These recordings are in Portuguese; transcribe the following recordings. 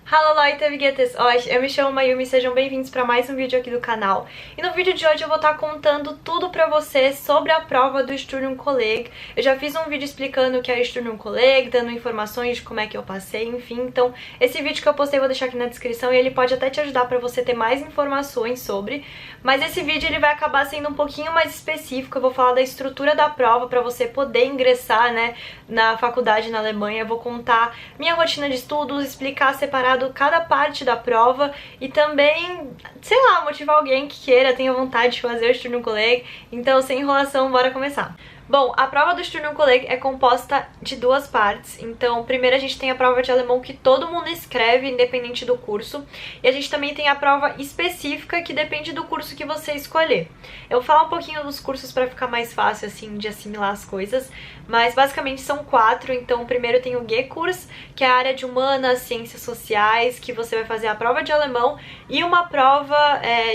Hallo Leute, wie geht es euch? Eu me chamo Mayumi, sejam bem-vindos para mais um vídeo aqui do canal. E no vídeo de hoje eu vou estar contando tudo pra vocês sobre a prova do Studienkolleg. Eu já fiz um vídeo explicando o que é o Studienkolleg, dando informações de como é que eu passei, enfim. Então, esse vídeo que eu postei eu vou deixar aqui na descrição e ele pode até te ajudar pra você ter mais informações sobre. Mas esse vídeo ele vai acabar sendo um pouquinho mais específico. Eu vou falar da estrutura da prova pra você poder ingressar, né, na faculdade na Alemanha. Eu vou contar minha rotina de estudos, explicar separado cada parte da prova e também, sei lá, motivar alguém que queira, tenha vontade de fazer o Studienkolleg. Então, sem enrolação, bora começar. Bom, a prova do Studienkolleg é composta de duas partes. Então, primeiro a gente tem a prova de alemão que todo mundo escreve, independente do curso. E a gente também tem a prova específica, que depende do curso que você escolher. Eu vou falar um pouquinho dos cursos para ficar mais fácil, assim, de assimilar as coisas. Mas, basicamente, são 4. Então, primeiro tem o G-Kurs, que é a área de humanas, ciências sociais, que você vai fazer a prova de alemão. E uma prova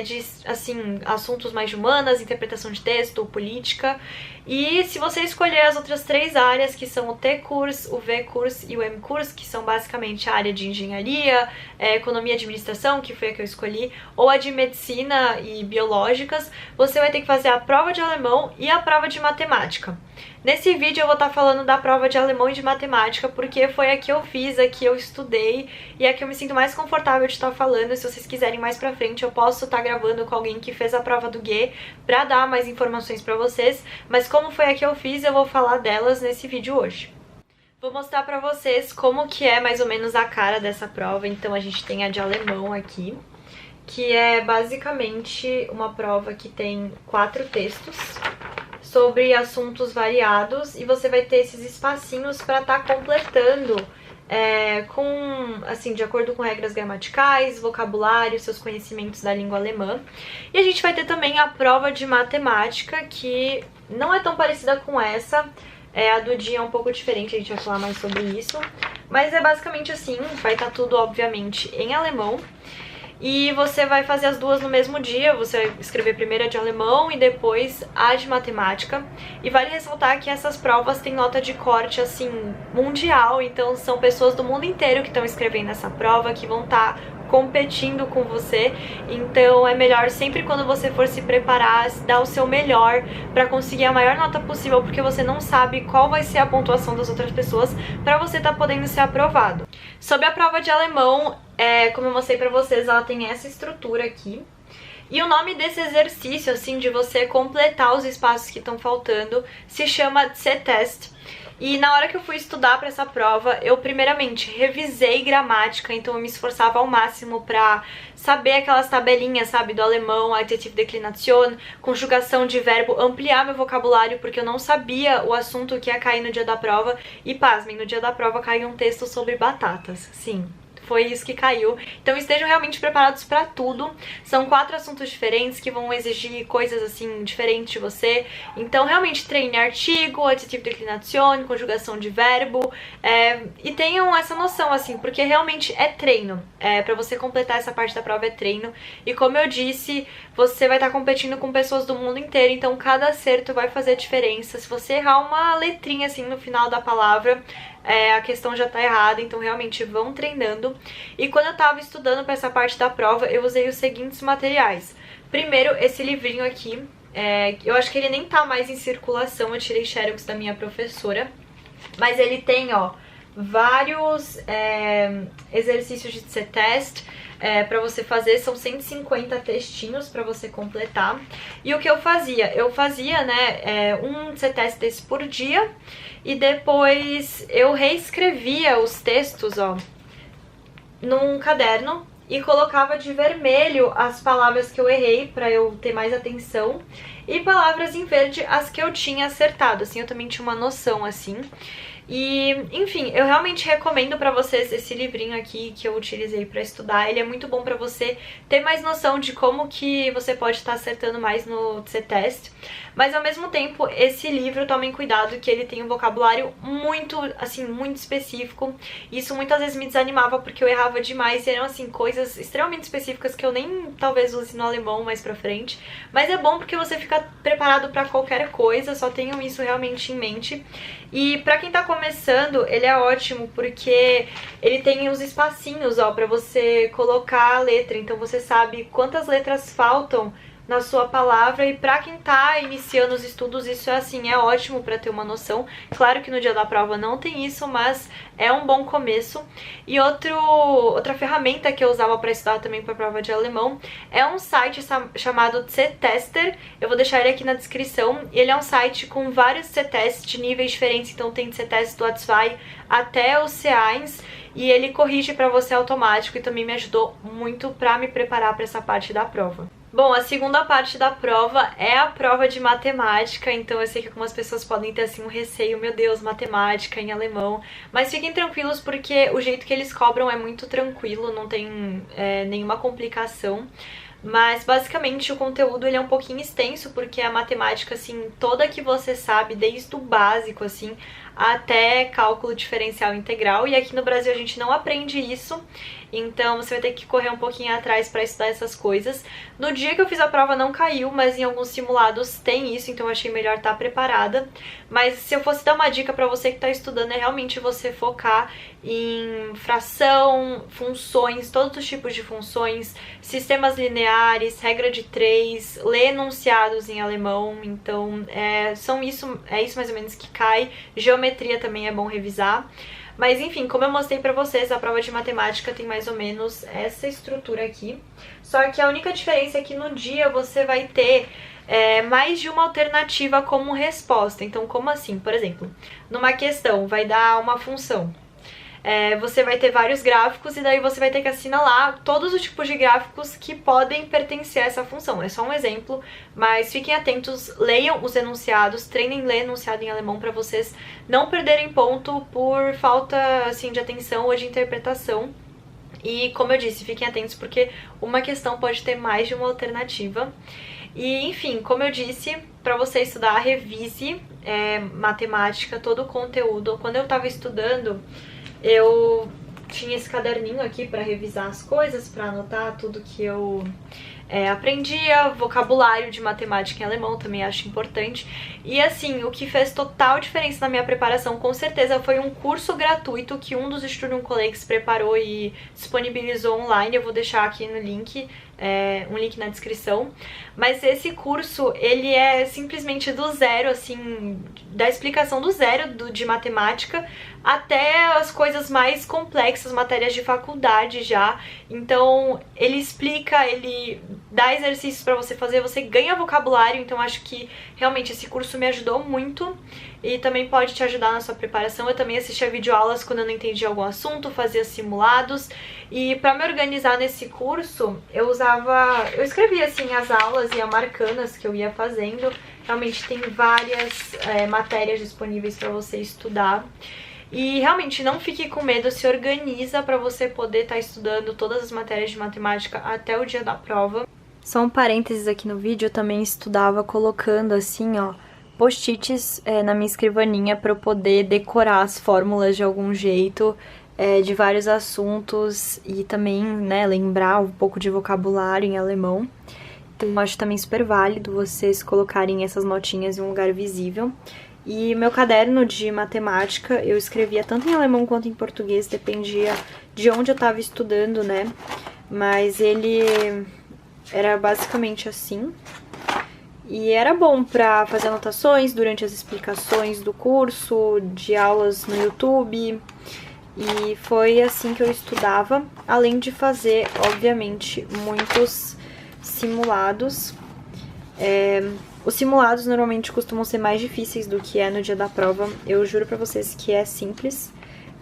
de, assim, assuntos mais de humanas, interpretação de texto, política. E se você escolher as outras 3 áreas, que são o T-Kurs, o V-Kurs e o M-Kurs, que são basicamente a área de engenharia, economia e administração, que foi a que eu escolhi, ou a de medicina e biológicas, você vai ter que fazer a prova de alemão e a prova de matemática. Nesse vídeo eu vou estar falando da prova de alemão e de matemática, porque foi a que eu fiz, a que eu estudei e a que eu me sinto mais confortável de estar falando. Se vocês quiserem mais pra frente, eu posso estar gravando com alguém que fez a prova do G pra dar mais informações pra vocês, mas como foi a que eu fiz, eu vou falar delas nesse vídeo hoje. Vou mostrar pra vocês como que é mais ou menos a cara dessa prova. Então a gente tem a de alemão aqui, que é basicamente uma prova que tem 4 textos sobre assuntos variados e você vai ter esses espacinhos para estar completando assim, de acordo com regras gramaticais, vocabulário, seus conhecimentos da língua alemã. E a gente vai ter também a prova de matemática, que não é tão parecida com essa, a do dia é um pouco diferente, a gente vai falar mais sobre isso, mas é basicamente assim, vai estar tudo, obviamente, em alemão. E você vai fazer as duas no mesmo dia, você vai escrever primeiro a de alemão e depois a de matemática. E vale ressaltar que essas provas têm nota de corte, assim, mundial, então são pessoas do mundo inteiro que estão escrevendo essa prova, que vão estar competindo com você. Então é melhor sempre, quando você for se preparar, dar o seu melhor pra conseguir a maior nota possível, porque você não sabe qual vai ser a pontuação das outras pessoas pra você estar podendo ser aprovado. Sobre a prova de alemão, como eu mostrei pra vocês, ela tem essa estrutura aqui. E o nome desse exercício, assim, de você completar os espaços que estão faltando, se chama C-Test. E na hora que eu fui estudar pra essa prova, eu primeiramente revisei gramática, então eu me esforçava ao máximo pra saber aquelas tabelinhas, sabe, do alemão, Adjektiv, Deklination, conjugação de verbo, ampliar meu vocabulário, porque eu não sabia o assunto que ia cair no dia da prova. E pasmem, no dia da prova caiu um texto sobre batatas, sim. Foi isso que caiu. Então estejam realmente preparados pra tudo. São 4 assuntos diferentes que vão exigir coisas assim diferentes de você. Então realmente treine artigo, adjetivo, declinação, conjugação de verbo, e tenham essa noção assim, porque realmente é treino. Pra você completar essa parte da prova é treino. E como eu disse, você vai estar competindo com pessoas do mundo inteiro, então cada acerto vai fazer diferença. Se você errar uma letrinha assim no final da palavra, a questão já tá errada, então realmente vão treinando. E quando eu tava estudando pra essa parte da prova, eu usei os seguintes materiais. Primeiro, esse livrinho aqui, eu acho que ele nem tá mais em circulação, eu tirei xerox da minha professora, mas ele tem, ó, vários exercícios de C-Test pra você fazer, são 150 textinhos pra você completar. E o que eu fazia? Eu fazia, né, um C-Test desse por dia, e depois eu reescrevia os textos, ó, num caderno e colocava de vermelho as palavras que eu errei pra eu ter mais atenção, e palavras em verde as que eu tinha acertado, assim eu também tinha uma noção, assim. E, enfim, eu realmente recomendo pra vocês esse livrinho aqui que eu utilizei pra estudar. Ele é muito bom pra você ter mais noção de como que você pode estar acertando mais no C-Test. Mas, ao mesmo tempo, esse livro, tomem cuidado que ele tem um vocabulário muito, assim, muito específico. Isso muitas vezes me desanimava porque eu errava demais e eram, assim, coisas extremamente específicas que eu nem, talvez, use no alemão mais pra frente. Mas é bom porque você fica preparado pra qualquer coisa, só tenham isso realmente em mente. E pra quem tá começando começando, ele é ótimo porque ele tem uns espacinhos, ó, pra você colocar a letra. Então você sabe quantas letras faltam na sua palavra, e pra quem tá iniciando os estudos, isso é assim, é ótimo pra ter uma noção. Claro que no dia da prova não tem isso, mas é um bom começo. E outra ferramenta que eu usava pra estudar também pra prova de alemão é um site chamado C-Tester. Eu vou deixar ele aqui na descrição. Ele é um site com vários C-Tests de níveis diferentes, então tem C-Test do A2 até o C1, e ele corrige pra você automático, e também me ajudou muito pra me preparar pra essa parte da prova. Bom, a segunda parte da prova é a prova de matemática, então eu sei que algumas pessoas podem ter assim um receio, meu Deus, matemática em alemão, mas fiquem tranquilos porque o jeito que eles cobram é muito tranquilo, não tem nenhuma complicação. Mas basicamente o conteúdo ele é um pouquinho extenso, porque a matemática assim toda que você sabe, desde o básico assim até cálculo diferencial integral, e aqui no Brasil a gente não aprende isso, então você vai ter que correr um pouquinho atrás para estudar essas coisas. No dia que eu fiz a prova não caiu, mas em alguns simulados tem isso, então eu achei melhor estar preparada. Mas se eu fosse dar uma dica para você que está estudando, é realmente você focar em fração, funções, todos os tipos de funções, sistemas lineares, regra de 3, ler enunciados em alemão, então é isso mais ou menos que cai. Geometria também é bom revisar. Mas enfim, como eu mostrei pra vocês, a prova de matemática tem mais ou menos essa estrutura aqui. Só que a única diferença é que no dia você vai ter mais de uma alternativa como resposta. Então, como assim? Por exemplo, numa questão vai dar uma função. Você vai ter vários gráficos e daí você vai ter que assinalar todos os tipos de gráficos que podem pertencer a essa função. É só um exemplo, mas fiquem atentos, leiam os enunciados, treinem ler enunciado em alemão para vocês não perderem ponto por falta assim, de atenção ou de interpretação. E como eu disse, fiquem atentos porque uma questão pode ter mais de uma alternativa. E enfim, como eu disse, para você estudar, revise matemática, todo o conteúdo. Quando eu estava estudando, eu tinha esse caderninho aqui para revisar as coisas, para anotar tudo que eu aprendia, vocabulário de matemática em alemão também acho importante. E assim, o que fez total diferença na minha preparação, com certeza, foi um curso gratuito que um dos Studienkollegs preparou e disponibilizou online. Eu vou deixar aqui no link, um link na descrição. Mas esse curso, ele é simplesmente do zero, assim, da explicação do zero de matemática até as coisas mais complexas, matérias de faculdade já. Então, ele explica, ele dá exercícios pra você fazer, você ganha vocabulário, então acho que realmente esse curso me ajudou muito e também pode te ajudar na sua preparação. Eu também assistia videoaulas quando eu não entendia algum assunto, fazia simulados, e pra me organizar nesse curso, eu escrevia assim as aulas e ia marcando as que eu ia fazendo. Realmente tem várias matérias disponíveis pra você estudar. E realmente não fique com medo, se organiza para você poder estar estudando todas as matérias de matemática até o dia da prova. Só um parênteses aqui no vídeo, eu também estudava colocando assim, ó, post-its na minha escrivaninha para eu poder decorar as fórmulas de algum jeito, de vários assuntos, e também, né, lembrar um pouco de vocabulário em alemão. Então eu acho também super válido vocês colocarem essas notinhas em um lugar visível. E meu caderno de matemática, eu escrevia tanto em alemão quanto em português, dependia de onde eu estava estudando, né? Mas ele era basicamente assim. E era bom para fazer anotações durante as explicações do curso, de aulas no YouTube. E foi assim que eu estudava, além de fazer, obviamente, muitos simulados. Os simulados normalmente costumam ser mais difíceis do que é no dia da prova. Eu juro pra vocês que é simples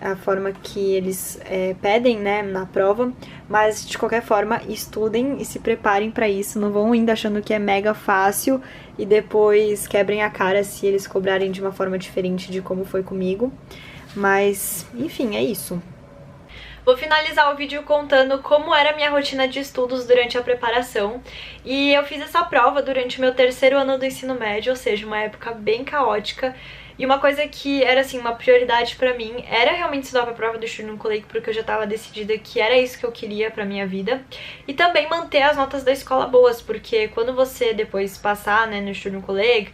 a forma que eles pedem, né, na prova. Mas, de qualquer forma, estudem e se preparem pra isso. Não vão indo achando que é mega fácil e depois quebrem a cara se eles cobrarem de uma forma diferente de como foi comigo. Mas, enfim, é isso. Vou finalizar o vídeo contando como era a minha rotina de estudos durante a preparação. E eu fiz essa prova durante o meu terceiro ano do ensino médio, ou seja, uma época bem caótica. E uma coisa que era, assim, uma prioridade pra mim era realmente estudar pra prova do Studienkolleg, porque eu já tava decidida que era isso que eu queria pra minha vida. E também manter as notas da escola boas, porque quando você depois passar, né, no Studienkolleg,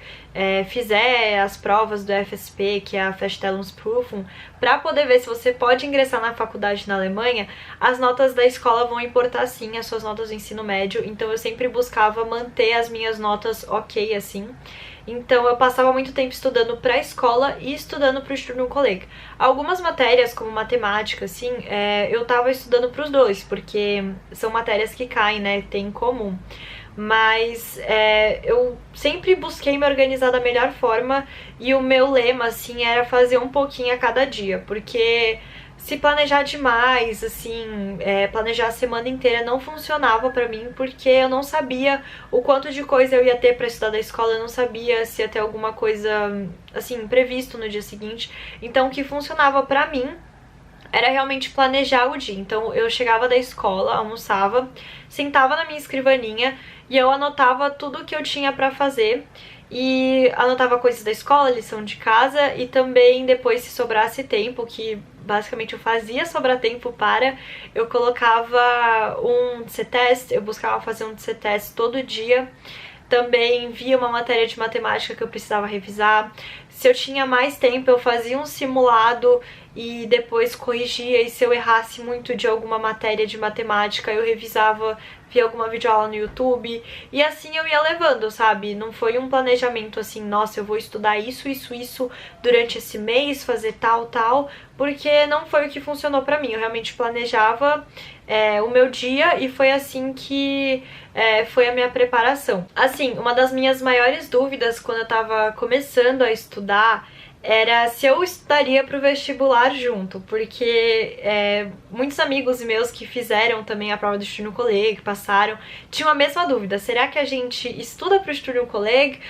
fizer as provas do FSP, que é a Feststellungsprüfung, pra poder ver se você pode ingressar na faculdade na Alemanha, as notas da escola vão importar sim, as suas notas do ensino médio, então eu sempre buscava manter as minhas notas ok, assim. Então eu passava muito tempo estudando pra escola e estudando pro Studienkolleg. Algumas matérias, como matemática, assim, eu tava estudando pros dois, porque são matérias que caem, né, tem em comum. Mas eu sempre busquei me organizar da melhor forma e o meu lema, assim, era fazer um pouquinho a cada dia, porque se planejar demais, assim, planejar a semana inteira não funcionava pra mim, porque eu não sabia o quanto de coisa eu ia ter pra estudar da escola, eu não sabia se ia ter alguma coisa, assim, imprevisto no dia seguinte. Então o que funcionava pra mim era realmente planejar o dia. Então eu chegava da escola, almoçava, sentava na minha escrivaninha e eu anotava tudo que eu tinha pra fazer. E anotava coisas da escola, lição de casa e também depois, se sobrasse tempo, que basicamente eu fazia sobrar tempo para, eu colocava um test, eu buscava fazer um test todo dia. Também via uma matéria de matemática que eu precisava revisar. Se eu tinha mais tempo, eu fazia um simulado e depois corrigia, e se eu errasse muito de alguma matéria de matemática, eu revisava, via alguma videoaula no YouTube, e assim eu ia levando, sabe? Não foi um planejamento assim, nossa, eu vou estudar isso, isso, isso durante esse mês, fazer tal, tal, porque não foi o que funcionou pra mim. Eu realmente planejava o meu dia e foi assim que foi a minha preparação. Assim, uma das minhas maiores dúvidas quando eu tava começando a estudar era se eu estudaria pro vestibular junto, porque muitos amigos meus que fizeram também a prova do Studienkolleg, que passaram, tinham a mesma dúvida: será que a gente estuda pro Studienkolleg,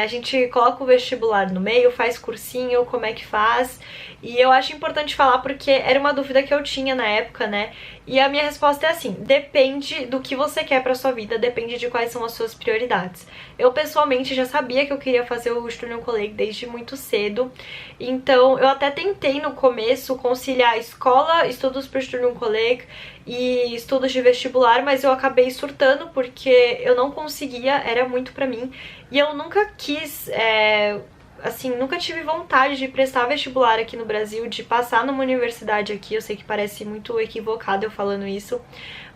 a gente coloca o vestibular no meio, faz cursinho, como é que faz? E eu acho importante falar porque era uma dúvida que eu tinha na época, né? E a minha resposta é assim: depende do que você quer pra sua vida, depende de quais são as suas prioridades. Eu pessoalmente já sabia que eu queria fazer o Studienkolleg desde muito cedo, então eu até tentei no começo conciliar escola, estudos pro Studienkolleg e estudos de vestibular, mas eu acabei surtando porque eu não conseguia, era muito pra mim, e eu nunca quis assim, nunca tive vontade de prestar vestibular aqui no Brasil, de passar numa universidade aqui. Eu sei que parece muito equivocado eu falando isso,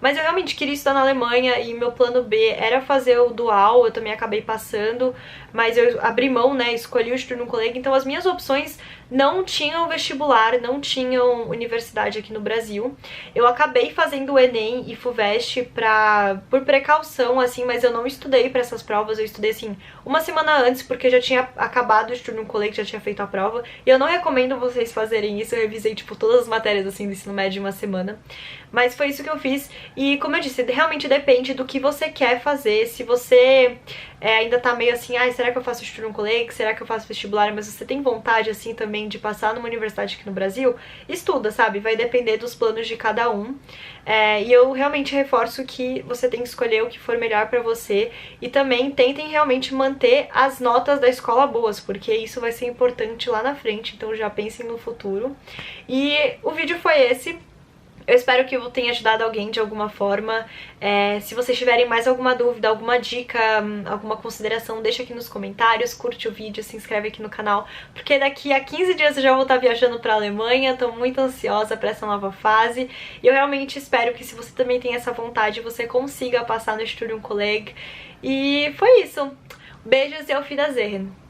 mas eu realmente queria estudar na Alemanha e meu plano B era fazer o dual. Eu também acabei passando, mas eu abri mão, né, escolhi o Studienkolleg, então as minhas opções não tinham vestibular, não tinham universidade aqui no Brasil. Eu acabei fazendo o Enem e FUVEST por precaução, assim, mas eu não estudei pra essas provas. Eu estudei, assim, uma semana antes, porque já tinha acabado o Studienkolleg, já tinha feito a prova, e eu não recomendo vocês fazerem isso. Eu revisei, tipo, todas as matérias, assim, do ensino médio em uma semana, mas foi isso que eu fiz. E como eu disse, realmente depende do que você quer fazer. Se você ainda tá meio assim, ai, será que eu faço Studienkolleg? Será que eu faço vestibular? Mas você tem vontade, assim, também de passar numa universidade aqui no Brasil? Estuda, sabe? Vai depender dos planos de cada um. E eu realmente reforço que você tem que escolher o que for melhor pra você. E também tentem realmente manter as notas da escola boas, porque isso vai ser importante lá na frente, então já pensem no futuro. E o vídeo foi esse. Eu espero que eu tenha ajudado alguém de alguma forma. Se vocês tiverem mais alguma dúvida, alguma dica, alguma consideração, deixa aqui nos comentários, curte o vídeo, se inscreve aqui no canal, porque daqui a 15 dias eu já vou estar viajando pra Alemanha. Tô muito ansiosa pra essa nova fase, e eu realmente espero que, se você também tem essa vontade, você consiga passar no Studienkolleg. E foi isso. Beijos e auf Wiedersehen!